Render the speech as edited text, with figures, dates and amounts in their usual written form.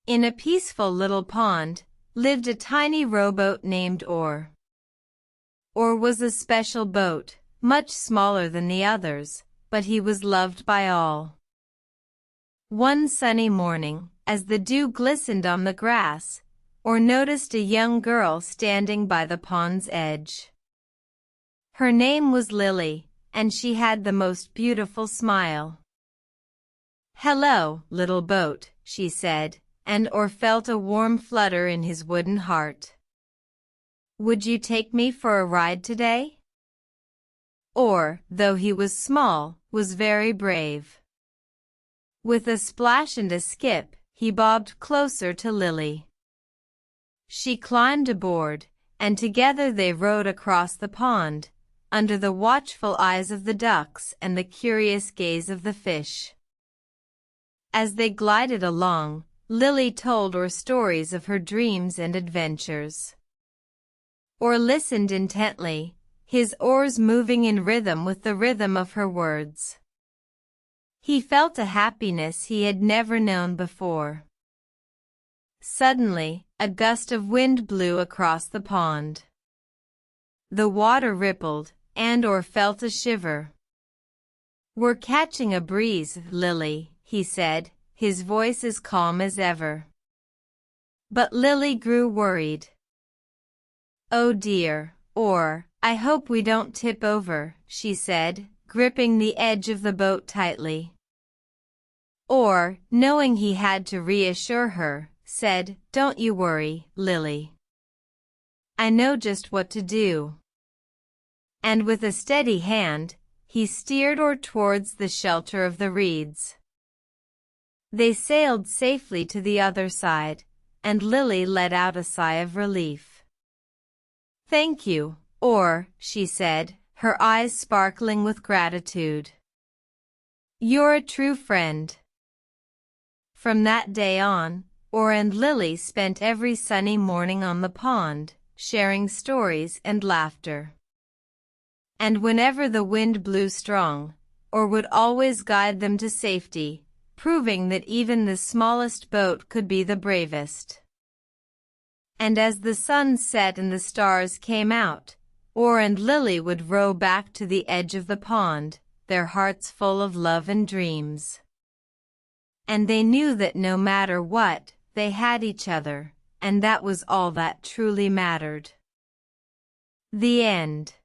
In a peaceful little pond lived a tiny rowboat named Oar. Oar was a special boat, much smaller than the others, but he was loved by all. One sunny morning, as the dew glistened on the grass, Oar noticed a young girl standing by the pond's edge. Her name was Lily, and she had the most beautiful smile. "Hello, little boat," she said, and Oar felt a warm flutter in his wooden heart. "Would you take me for a ride today?" Oar, though he was small, was very brave. With a splash and a skip, he bobbed closer to Lily. She climbed aboard, and together they rowed across the pond, under the watchful eyes of the ducks and the curious gaze of the fish. As they glided along, Lily told Oar stories of her dreams and adventures. Oar listened intently, his oars moving in rhythm with the rhythm of her words. He felt a happiness he had never known before. Suddenly, a gust of wind blew across the pond. The water rippled, and Oar felt a shiver. "We're catching a breeze, Lily," he said, his voice as calm as ever. But Lily grew worried. "Oh dear, Oar, I hope we don't tip over," she said, gripping the edge of the boat tightly. Oar, knowing he had to reassure her, said, "Don't you worry, Lily. I know just what to do." And with a steady hand, he steered Oar towards the shelter of the reeds. They sailed safely to the other side, and Lily let out a sigh of relief. "Thank you, Oar," she said, her eyes sparkling with gratitude. "You're a true friend." From that day on, Oar and Lily spent every sunny morning on the pond, sharing stories and laughter. And whenever the wind blew strong, Oar would always guide them to safety, proving that even the smallest boat could be the bravest. And as the sun set and the stars came out, Oar and Lily would row back to the edge of the pond, their hearts full of love and dreams. And they knew that no matter what, they had each other, and that was all that truly mattered. The end.